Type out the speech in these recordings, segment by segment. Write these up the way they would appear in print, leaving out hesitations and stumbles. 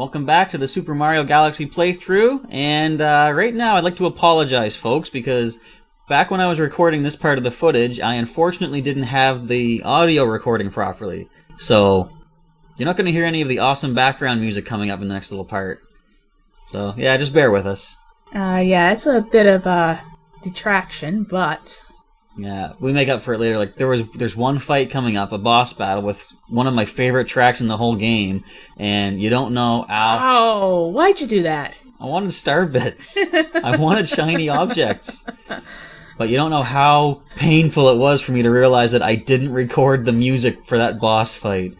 Welcome back to the Super Mario Galaxy playthrough, and right now I'd like to apologize, folks, because back when I was recording this part of the footage, I unfortunately didn't have the audio recording properly, so you're not going to hear any of the awesome background music coming up in the next little part. So, yeah, just bear with us. Yeah, it's a bit of a detraction, but... Yeah, we make up for it later. Like, there's one fight coming up, a boss battle, with one of my favorite tracks in the whole game, and you don't know... Oh, why'd you do that? I wanted star bits. I wanted shiny objects. But you don't know how painful it was for me to realize that I didn't record the music for that boss fight.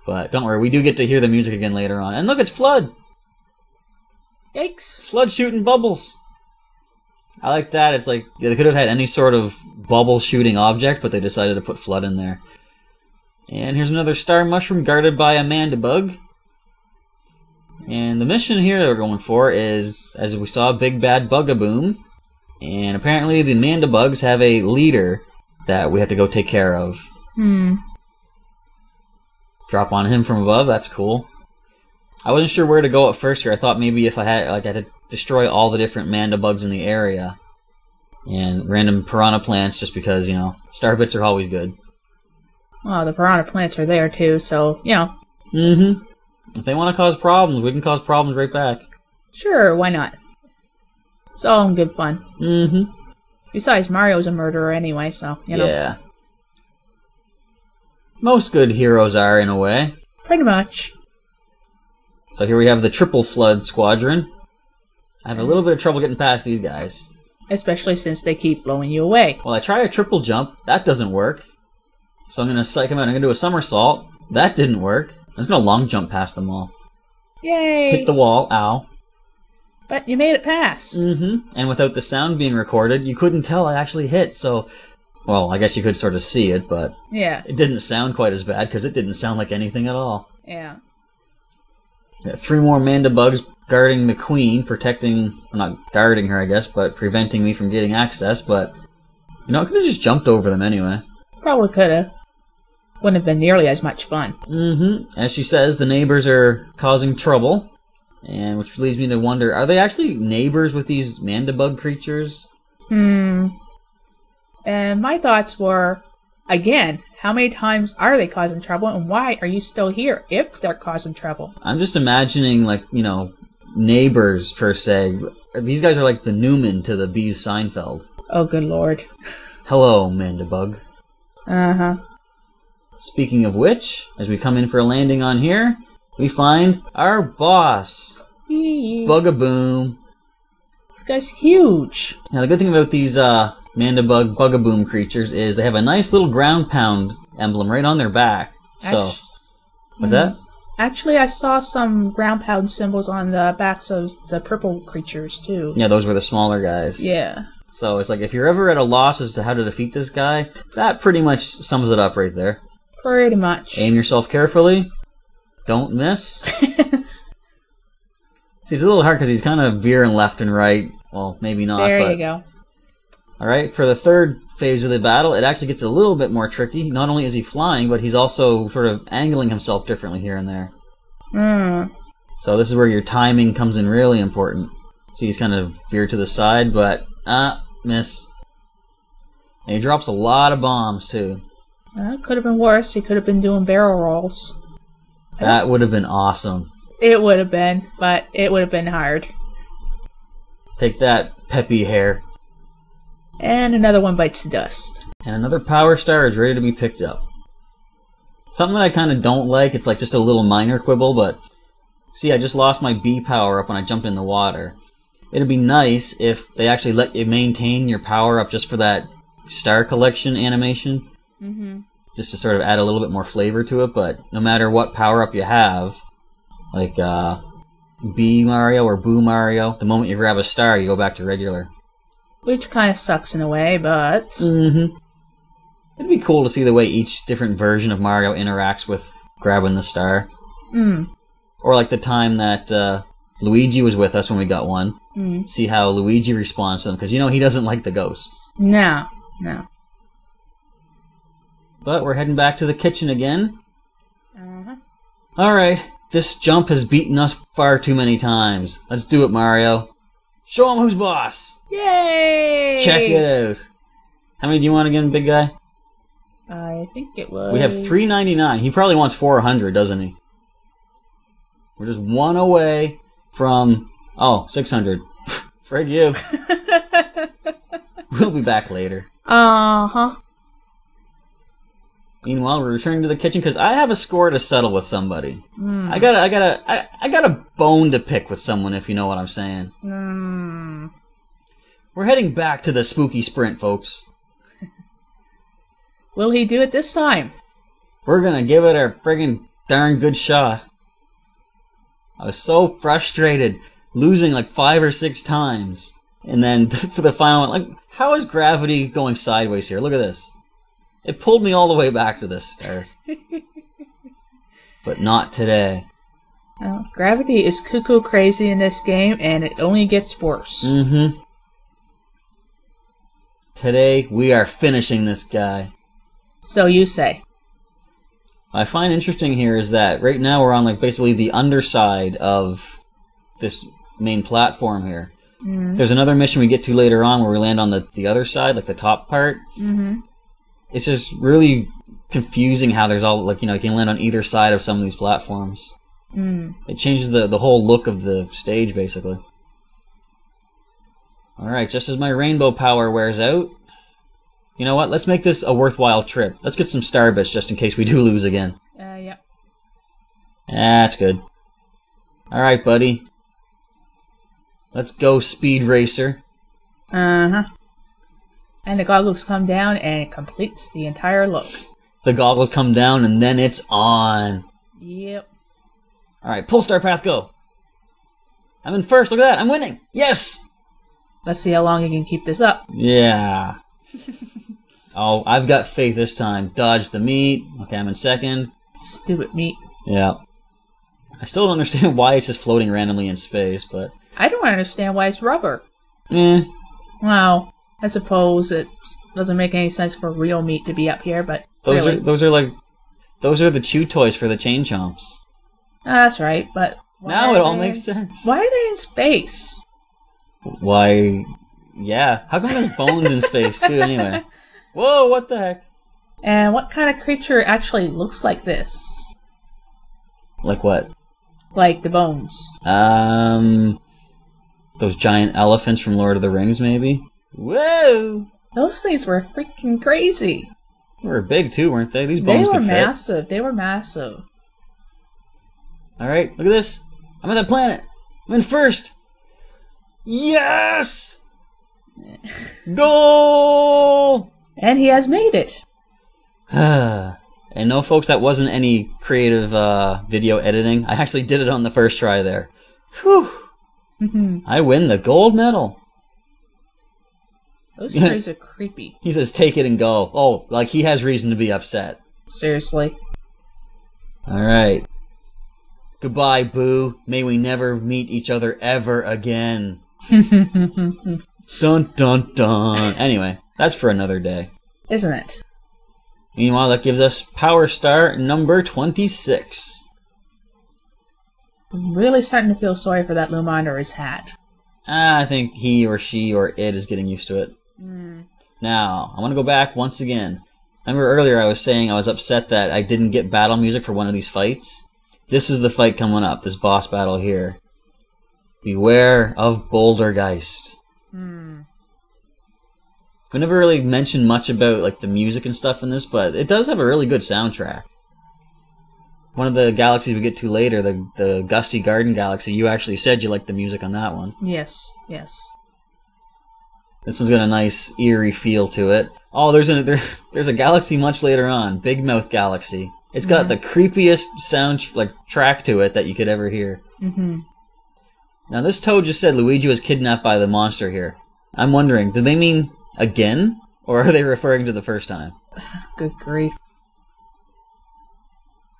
But don't worry, we do get to hear the music again later on. And look, it's Flood! Yikes. Flood shooting bubbles! I like that. It's like they could have had any sort of bubble shooting object, but they decided to put Flood in there. And here's another star mushroom guarded by a Mandibug. And the mission here that we're going for is, as we saw, Big Bad Bugaboom. And apparently the Mandibugs have a leader that we have to go take care of. Drop on him from above, that's cool. I wasn't sure where to go at first here. I thought maybe if I had to destroy all the different Mandibugs in the area. And random piranha plants, just because, you know, star bits are always good. Well, the piranha plants are there too, so, you know. If they want to cause problems, we can cause problems right back. Sure, why not? It's all in good fun. Besides, Mario's a murderer anyway, so, you know. Yeah. Most good heroes are, in a way. Pretty much. So here we have the Triple Flood Squadron. I have a little bit of trouble getting past these guys. Especially since they keep blowing you away. Well, I try a triple jump. That doesn't work. So I'm going to psych them out. I'm going to do a somersault. That didn't work. I'm just going to long jump past them all. Yay! Hit the wall. Ow. But you made it past. And without the sound being recorded, you couldn't tell I actually hit, so... Well, I guess you could sort of see it, but... Yeah. It didn't sound quite as bad, because it didn't sound like anything at all. Yeah. Got 3 more Mandibugs guarding the Queen, protecting... Well, not guarding her, I guess, but preventing me from getting access, but... You know, I could have just jumped over them anyway. Probably could have. Wouldn't have been nearly as much fun. As she says, the neighbors are causing trouble. And which leads me to wonder, are they actually neighbors with these Mandibug creatures? And my thoughts were, again, how many times are they causing trouble, and why are you still here if they're causing trouble? I'm just imagining, like, you know, neighbors, per se. These guys are like the Newman to the Bees Seinfeld. Oh, good lord. Hello, Mandibug. Speaking of which, as we come in for a landing on here, we find our boss, Bugaboom. This guy's huge. Now, the good thing about these Mandibug Bugaboom creatures is they have a nice little ground pound emblem right on their back. So, what's that? Actually, I saw some ground pound symbols on the backs of the purple creatures, too. Yeah, those were the smaller guys. Yeah. So, it's like, if you're ever at a loss as to how to defeat this guy, that pretty much sums it up right there. Pretty much. Aim yourself carefully. Don't miss. See, it's a little hard because he's kind of veering left and right. Well, maybe not. There you go. Alright, for the third phase of the battle, it actually gets a little bit more tricky. Not only is he flying, but he's also sort of angling himself differently here and there. So this is where your timing comes in really important. See, he's kind of veered to the side, but, miss. And he drops a lot of bombs, too. It could have been worse. He could have been doing barrel rolls. That would have been awesome. It would have been, but it would have been hard. Take that, peppy hair. And another one bites the dust. And another power star is ready to be picked up. Something that I kind of don't like, it's like just a little minor quibble, but... See, I just lost my B power up when I jumped in the water. It'd be nice if they actually let you maintain your power up just for that star collection animation. Just to sort of add a little bit more flavor to it, but no matter what power up you have, like B Mario or Boo Mario, the moment you grab a star, you go back to regular. Which kind of sucks in a way, but... It'd be cool to see the way each different version of Mario interacts with grabbing the star. Or like the time that Luigi was with us when we got one. See how Luigi responds to them, because you know he doesn't like the ghosts. No. But we're heading back to the kitchen again. Alright, This jump has beaten us far too many times. Let's do it, Mario. Show him who's boss. Yay! Check it out. How many do you want again, big guy? I think it was... We have 399. He probably wants 400, doesn't he? We're just one away from... Oh, 600. Frig you. We'll be back later. Uh-huh. Meanwhile, we're returning to the kitchen because I have a score to settle with somebody. I got a bone to pick with someone, if you know what I'm saying. We're heading back to the spooky sprint, folks. Will he do it this time? We're gonna give it a friggin' darn good shot. I was so frustrated, losing like 5 or 6 times. And then for the final one, like, how is gravity going sideways here? Look at this. It pulled me all the way back to this start. But not today. Well, gravity is cuckoo crazy in this game, and it only gets worse. Today, we are finishing this guy. So you say. What I find interesting here is that right now we're on like basically the underside of this main platform here. There's another mission we get to later on where we land on the other side, like the top part. It's just really confusing how there's all, like, you know, you can land on either side of some of these platforms. It changes the whole look of the stage, basically. Alright, just as my rainbow power wears out, you know what? Let's make this a worthwhile trip. Let's get some star bits just in case we do lose again. Yep. That's good. Alright, buddy. Let's go, Speed Racer. And the goggles come down and it completes the entire look. The goggles come down and then it's on. Yep. Alright, pull star path, go. I'm in first, look at that, I'm winning. Yes! Let's see how long you can keep this up. Yeah. Oh, I've got faith this time. Dodge the meat. Okay, I'm in second. Stupid meat. Yeah. I still don't understand why it's just floating randomly in space, but... I don't understand why it's rubber. Well, I suppose it doesn't make any sense for real meat to be up here, but those really. those are the chew toys for the chain chomps. That's right, but now it all makes sense. Why are they in space? Why? Yeah. How come there's bones in space too? Anyway. Whoa! What the heck? And what kind of creature actually looks like this? Like what? Like the bones. Those giant elephants from Lord of the Rings, maybe? Whoa! Those things were freaking crazy. They were big too, weren't they? These bones could fit. Massive. They were massive. Alright, look at this. I'm at that planet. I'm in first. Yes! Goal! And he has made it. And no, folks, that wasn't any creative video editing. I actually did it on the first try there. Whew! I win the gold medal. Those trees are creepy. He says, take it and go. Oh, like he has reason to be upset. Seriously. Alright. Goodbye, Boo. May we never meet each other ever again. Dun dun dun. Anyway, that's for another day. Isn't it? Meanwhile, that gives us Power Star number 26. I'm really starting to feel sorry for that Lumon or his hat. I think he or she or it is getting used to it. Now, I want to go back once again. Remember earlier I was saying I was upset that I didn't get battle music for one of these fights? This is the fight coming up, this boss battle here. Beware of Bouldergeist. We never really mentioned much about like the music and stuff in this, but it does have a really good soundtrack. One of the galaxies we get to later, the Gusty Garden Galaxy, you actually said you liked the music on that one. Yes, yes. This one's got a nice eerie feel to it. Oh, there's a galaxy much later on, Big Mouth Galaxy. It's got the creepiest sound track to it that you could ever hear. Now this toad just said Luigi was kidnapped by the monster here. I'm wondering, do they mean again, or are they referring to the first time? Good grief.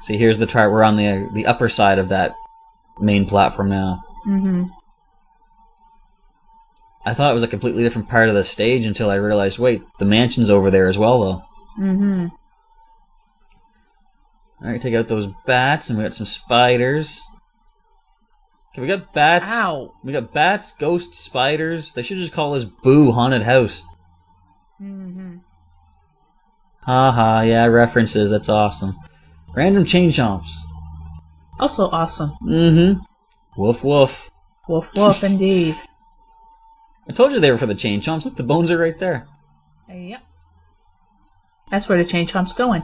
See, here's the chart. We're on the upper side of that main platform now. I thought it was a completely different part of the stage until I realized, wait, the mansion's over there as well, though. Alright, take out those bats, and we got some spiders. Okay, we got bats. Ow. We got bats, ghosts, spiders. They should just call this Boo Haunted House. Mm-hmm. Haha, yeah, references. That's awesome. Random chain chomps. Also awesome. Mm-hmm. Woof woof. Woof woof, indeed. I told you they were for the chain chomps. Look, the bones are right there. Yep. That's where the chain chomp's going.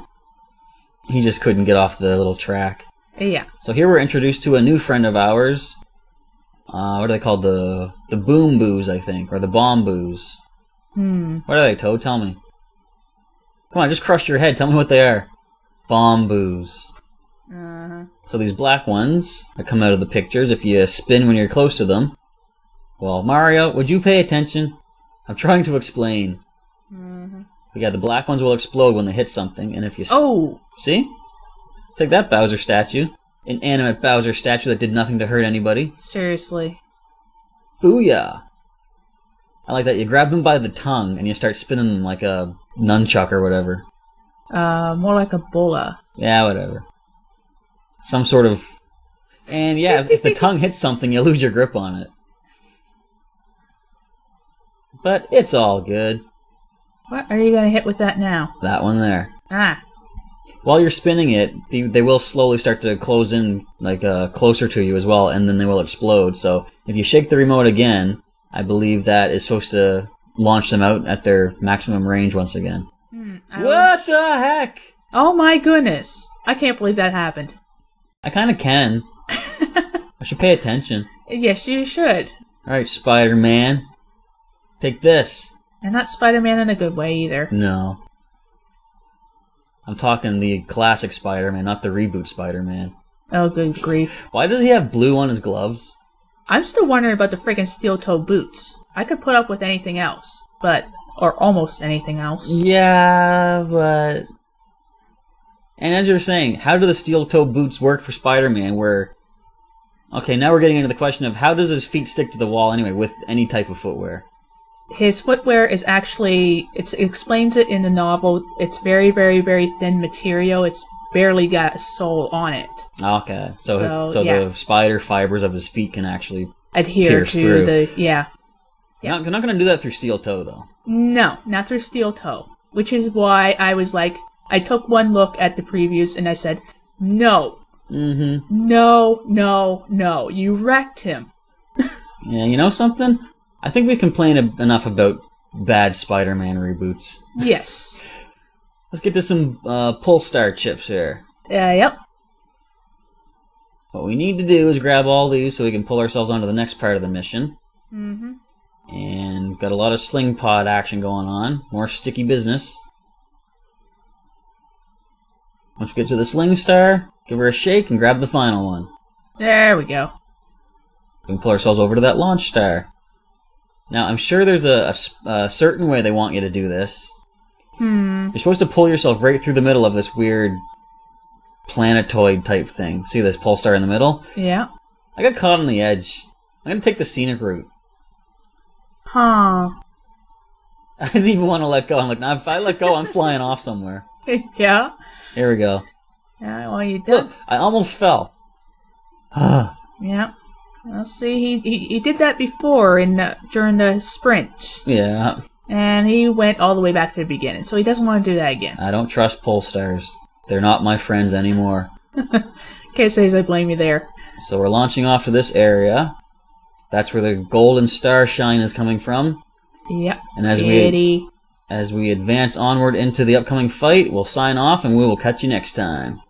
He just couldn't get off the little track. Yeah. So here we're introduced to a new friend of ours. What are they called? The boom boos, I think, or the bomb boos. What are they, Toad? Tell me. Come on, just crushed your head. Tell me what they are. Bomb boos. So these black ones that come out of the pictures, if you spin when you're close to them. Well, Mario, would you pay attention? I'm trying to explain. Yeah, the black ones will explode when they hit something, and if you... Oh! See? Take that, Bowser statue. Inanimate Bowser statue that did nothing to hurt anybody. Seriously. Booyah! I like that. You grab them by the tongue, and you start spinning them like a nunchuck or whatever. More like a bola. Yeah, whatever. Some sort of... And yeah, if the tongue hits something, you lose your grip on it. But it's all good. What are you going to hit with that now? That one there. Ah. While you're spinning it, they will slowly start to close in, like, closer to you as well, and then they will explode. So if you shake the remote again, I believe that is supposed to launch them out at their maximum range once again. What the heck? Oh my goodness. I can't believe that happened. I kind of can. I should pay attention. Yes, you should. Alright, Spider-Man. Take this. And not Spider-Man in a good way either. No. I'm talking the classic Spider-Man, not the reboot Spider-Man. Oh, good grief. Why does he have blue on his gloves? I'm still wondering about the friggin' steel-toe boots. I could put up with anything else, but... Or almost anything else. Yeah, but... And as you're saying, how do the steel-toe boots work for Spider-Man where... Okay, now we're getting into the question of how does his feet stick to the wall anyway with any type of footwear? His footwear is actually, it explains it in the novel, it's very, very, very thin material. It's barely got a sole on it. Okay, so yeah. The spider fibers of his feet can actually adhere pierce to through. Yeah. You're not going to do that through steel toe, though. No, not through steel toe. Which is why I was like, I took one look at the previews and I said, no. No, no, no. You wrecked him. Yeah, you know something? I think we complain enough about bad Spider-Man reboots. Yes. Let's get to some Pull-Star chips here. Yep. What we need to do is grab all these so we can pull ourselves onto the next part of the mission. And got a lot of sling pod action going on. More sticky business. Once we get to the sling star, give her a shake and grab the final one. There we go. We can pull ourselves over to that launch star. Now, I'm sure there's a certain way they want you to do this. You're supposed to pull yourself right through the middle of this weird planetoid type thing. See this pole star in the middle? Yeah. I got caught on the edge. I'm going to take the scenic route. Huh. I didn't even want to let go. I'm like, nah, if I let go, I'm flying off somewhere. Yeah. Here we go. Yeah, well, you did. Look, I almost fell. Yeah. Well, see, he did that before during the sprint. Yeah. And he went all the way back to the beginning, so he doesn't want to do that again. I don't trust pole stars. They're not my friends anymore. Can't say as I blame you there. So we're launching off to this area. That's where the golden star shine is coming from. Yep. And as we advance onward into the upcoming fight, we'll sign off and we will catch you next time.